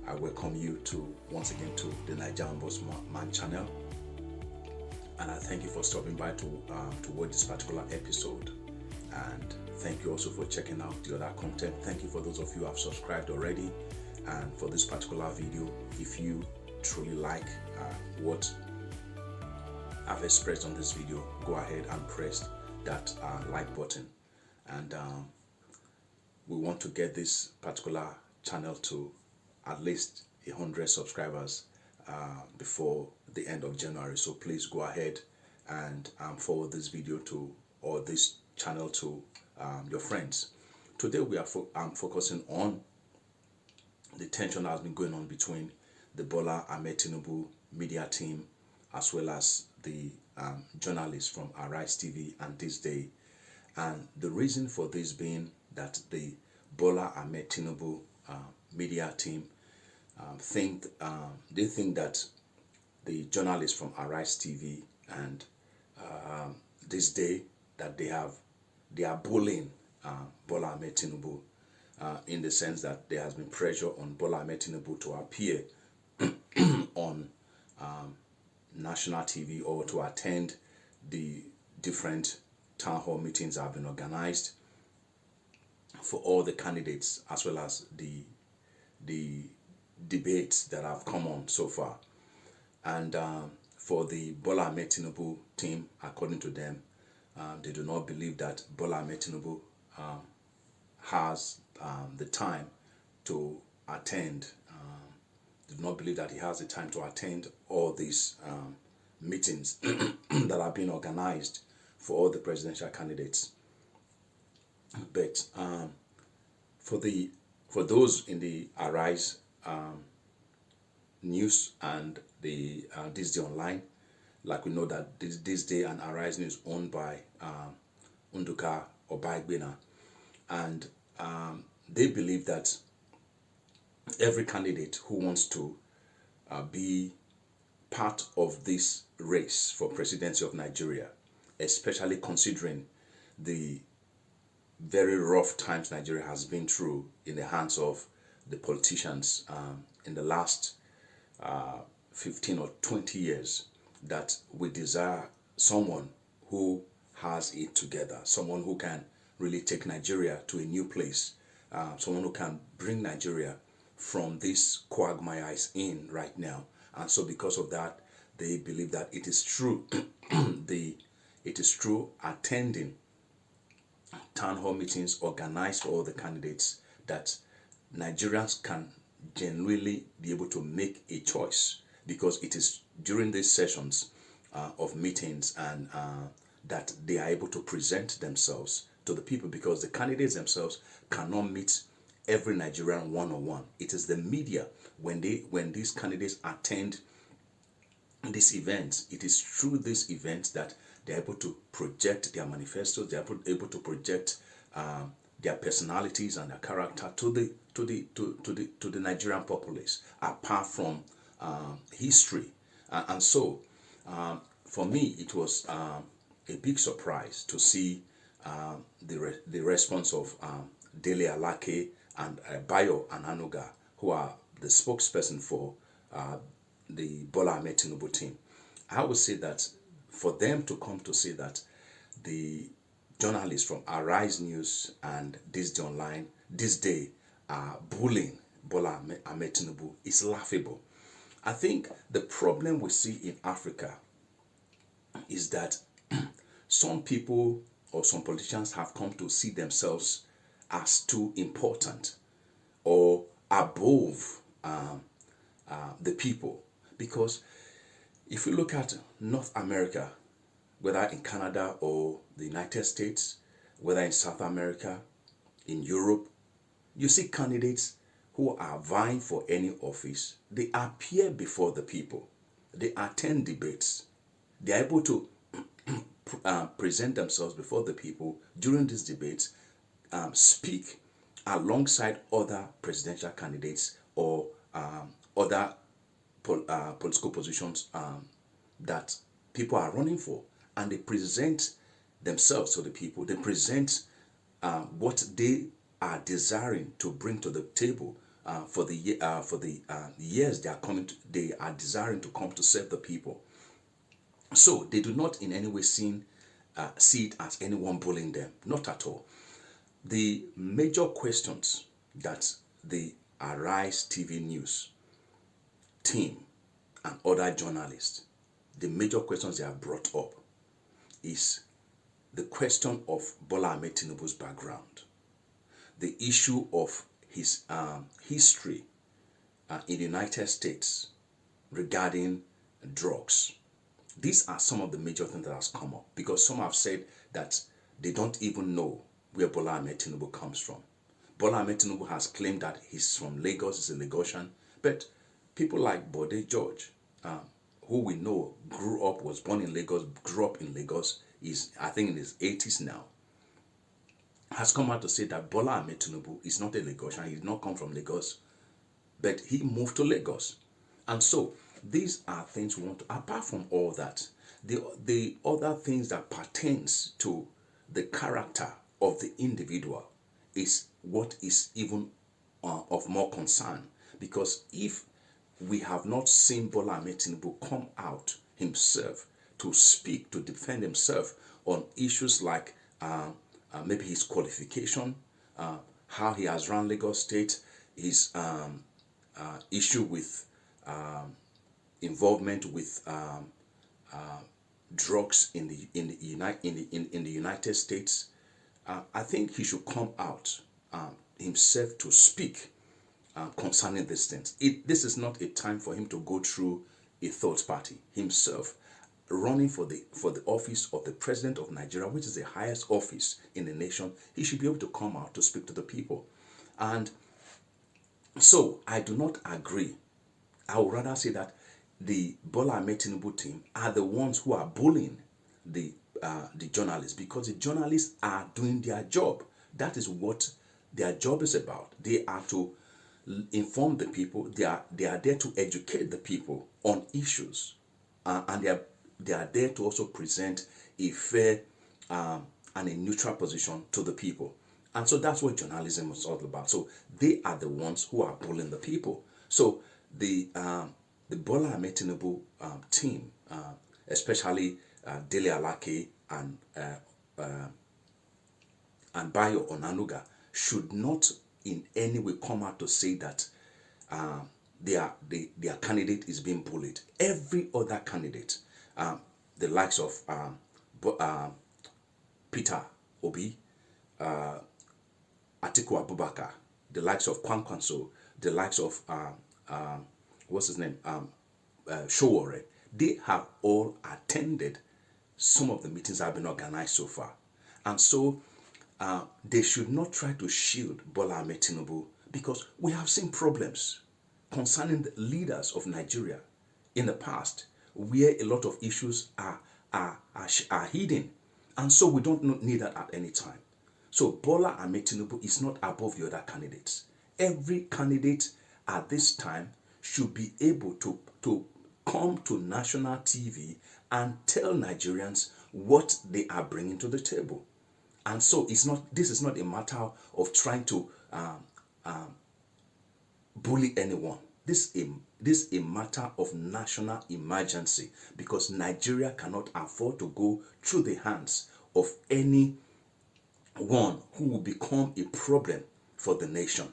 I welcome you once again to the Nigerian Bossman channel, and I thank you for stopping by to watch this particular episode. And thank you also for checking out the other content. Thank you for those of you who have subscribed already. And for this particular video, if you truly like what I've expressed on this video, go ahead and press that like button. And we want to get this particular channel to at least 100 subscribers before the end of January. So please go ahead and forward this video to, or this channel to your friends. Today we are focusing on the tension that has been going on between the Bola Ahmed Tinubu media team as well as the journalists from Arise TV and This Day. And the reason for this being that the Bola Ahmed Tinubu media team think that the journalists from Arise TV and This Day, that they are bullying Bola Ahmed Tinubu in the sense that there has been pressure on Bola Ahmed Tinubu to appear on national TV or to attend the different town hall meetings that have been organized for all the candidates, as well as the debates that have come on so far. And for the Bola Ahmed Tinubu team, according to them, they do not believe that Bola Ahmed Tinubu has the time to attend. They do not believe that he has the time to attend all these meetings that are being organized for all the presidential candidates. But for those in the Arise News and the This Day Online, like we know that this Day and Arise News owned by Unduka Obagbena, and they believe that every candidate who wants to be part of this race for presidency of Nigeria, especially considering the very rough times Nigeria has been through in the hands of the politicians in the last 15 or 20 years, that we desire someone who has it together, someone who can really take Nigeria to a new place, someone who can bring Nigeria from this quagmire is in right now. And so because of that, they believe that it is true it is true attending town hall meetings organized for all the candidates, that Nigerians can genuinely be able to make a choice, because it is during these sessions of meetings and that they are able to present themselves to the people, because the candidates themselves cannot meet every Nigerian one-on-one. It is the media, when these candidates attend these events, it is through these events that they're able to project their manifestos, they're able to project their personalities and their character to the Nigerian populace, apart from history. And so for me, it was a big surprise to see the response of Dele, Alake and Bayo Onanuga, who are the spokesperson for the Bola Ahmed Tinubu team. I would say that for them to come to say that the journalists from Arise News and This Day Online, This Day, are bullying Bola Ahmed Tinubu is laughable. I think the problem we see in Africa is that some people or some politicians have come to see themselves as too important or above the people. Because if you look at North America, whether in Canada or the United States, whether in South America, in Europe, you see candidates who are vying for any office. They appear before the people. They attend debates. They are able to present themselves before the people during these debates, speak alongside other presidential candidates or other political positions that people are running for, and they present themselves to the people. They present what they are desiring to bring to the table for the years they are desiring to come to serve the people. So they do not in any way see it as anyone bullying them, not at all. The major questions that the Arise TV News team and other journalists, the major questions they have brought up is the question of Bola Ahmed Tinubu's background, the issue of his history in the United States regarding drugs. These are some of the major things that has come up, because some have said that they don't even know where Bola Ahmed Tinubu comes from. Bola Ahmed Tinubu has claimed that he's from Lagos, he's a Lagosian, but people like Bode George, who we know was born in Lagos, grew up in Lagos, is I think in his 80s now, has come out to say that Bola Ahmed Tinubu is not a Lagosian, he did not come from Lagos, but he moved to Lagos. And so these are things we want to, apart from all that, the other things that pertains to the character of the individual is what is even of more concern. Because if we have not seen Bola Ahmed Tinubu come out himself to speak, to defend himself on issues like maybe his qualification, how he has run Lagos State, his issue with involvement with drugs in the United States, I think he should come out himself to speak concerning these things. This is not a time for him to go through a third party. Himself running for the office of the president of Nigeria, which is the highest office in the nation, he should be able to come out to speak to the people. And so I do not agree. I would rather say that the Bola Ahmed Tinubu team are the ones who are bullying the journalists, because the journalists are doing their job. That is what their job is about. They are to inform the people. They are there to educate the people on issues, and they are there to also present a fair and a neutral position to the people. And so that's what journalism is all about. So they are the ones who are bullying the people. So the Bola Ahmed Tinubu team, especially Dele Alake and Bayo Onanuga, should not in any way come out to say that their candidate is being bullied. Every other candidate, the likes of Peter Obi, Atiku Abubakar, the likes of Kwankwanso, the likes of what's his name, Showore, they have all attended some of the meetings that have been organized so far. And so they should not try to shield Bola Ahmed Tinubu, because we have seen problems concerning the leaders of Nigeria in the past, where a lot of issues are hidden. And so we don't need that at any time. So Bola Ahmed Tinubu is not above the other candidates. Every candidate at this time should be able to come to national TV and tell Nigerians what they are bringing to the table. And so this is not a matter of trying to bully anyone. This is a matter of national emergency, because Nigeria cannot afford to go through the hands of anyone who will become a problem for the nation.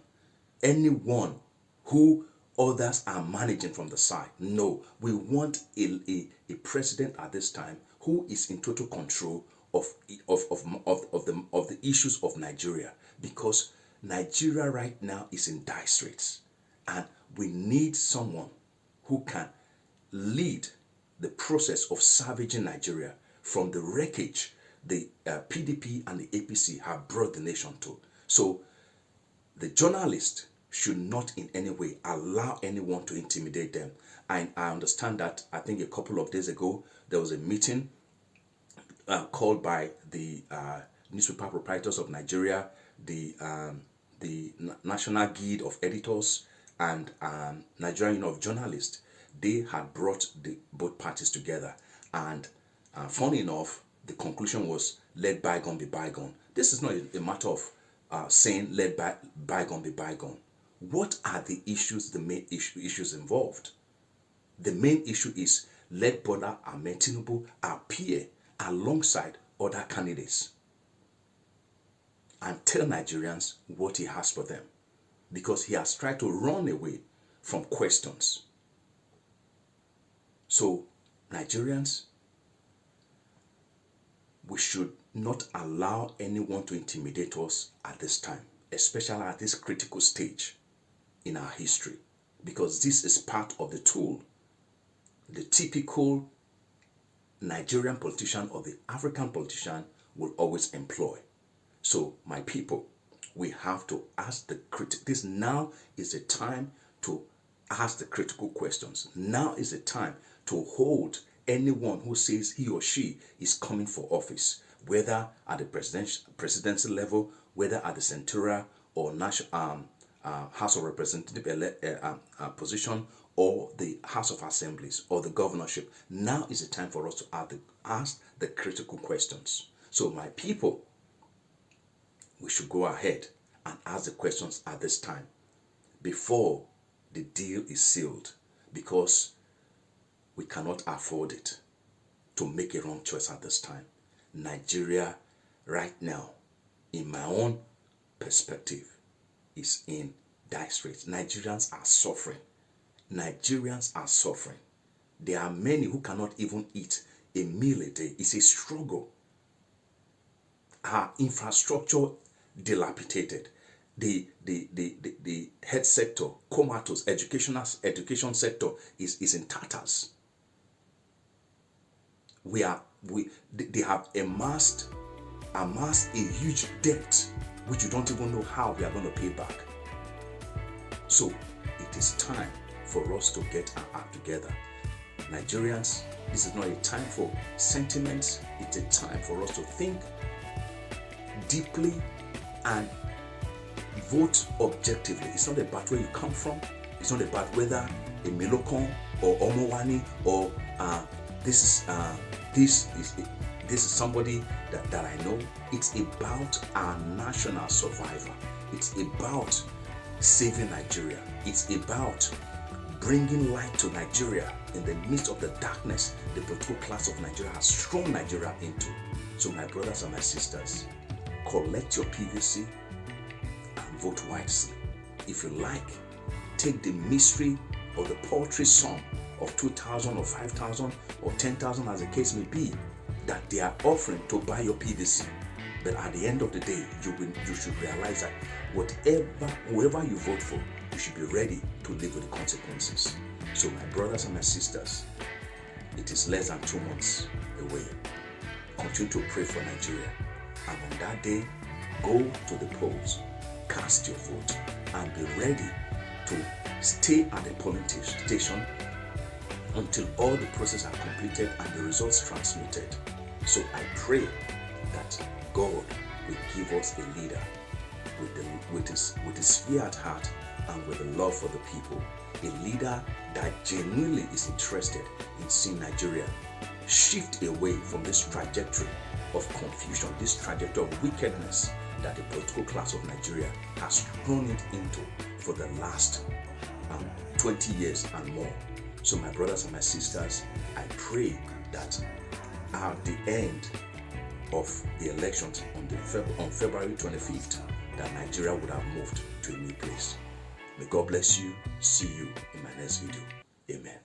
Anyone who others are managing from the side. No, we want a president at this time who is in total control of the issues of Nigeria, because Nigeria right now is in dire straits, and we need someone who can lead the process of salvaging Nigeria from the wreckage the PDP and the APC have brought the nation to. So the journalists should not in any way allow anyone to intimidate them. And I understand that, I think a couple of days ago, there was a meeting called by the Newspaper Proprietors of Nigeria, the National Guild of Editors, and Nigerian Union of Journalists. They had brought both parties together. And funny enough, the conclusion was, let bygone be bygone. This is not a matter of saying let bygone be bygone. What are the issues, the main issues involved? The main issue is let Bola Ahmed Tinubu appear alongside other candidates and tell Nigerians what he has for them, because he has tried to run away from questions. So, Nigerians, we should not allow anyone to intimidate us at this time, especially at this critical stage in our history, because this is part of the tool the typical Nigerian politician or the African politician will always employ. So, my people, we have to ask the this now is the time to ask the critical questions. Now is the time to hold anyone who says he or she is coming for office, whether at the presidency level, whether at the senatorial or national House of Representative position, or the House of Assemblies or the governorship. Now is the time for us to ask the critical questions. So, my people, we should go ahead and ask the questions at this time before the deal is sealed, because we cannot afford it to make a wrong choice at this time. Nigeria right now, in my own perspective, is in dire straits. Nigerians are suffering. Nigerians are suffering. There are many who cannot even eat a meal a day. It's a struggle. Our infrastructure dilapidated. The health sector, comatose, education sector is in tatters. They have amassed a huge debt which you don't even know how we are going to pay back. So it is time for us to get our act together. Nigerians, this is not a time for sentiments. It's a time for us to think deeply and vote objectively. It's not about where you come from. It's not about whether a Melokon or Omowani or this is somebody that I know. It's about our national survival. It's about saving Nigeria. It's about bringing light to Nigeria in the midst of the darkness the political class of Nigeria has thrown Nigeria into. So, my brothers and my sisters, collect your PVC and vote wisely. If you like, take the mystery or the paltry sum of 2,000 or 5,000 or 10,000, as the case may be, that they are offering to buy your PVC. But at the end of the day, you should realize that whoever you vote for, you should be ready to live with the consequences. So, my brothers and my sisters, it is less than 2 months away. Continue to pray for Nigeria. And on that day, go to the polls, cast your vote, and be ready to stay at the polling station until all the processes are completed and the results transmitted. So I pray that God will give us a leader with his fear at heart and with a love for the people. A leader that genuinely is interested in seeing Nigeria shift away from this trajectory of confusion, this trajectory of wickedness that the political class of Nigeria has thrown it into for the last 20 years and more. So, my brothers and my sisters, I pray that at the end of the elections on February 25th, that Nigeria would have moved to a new place. May God bless you. See you in my next video. Amen.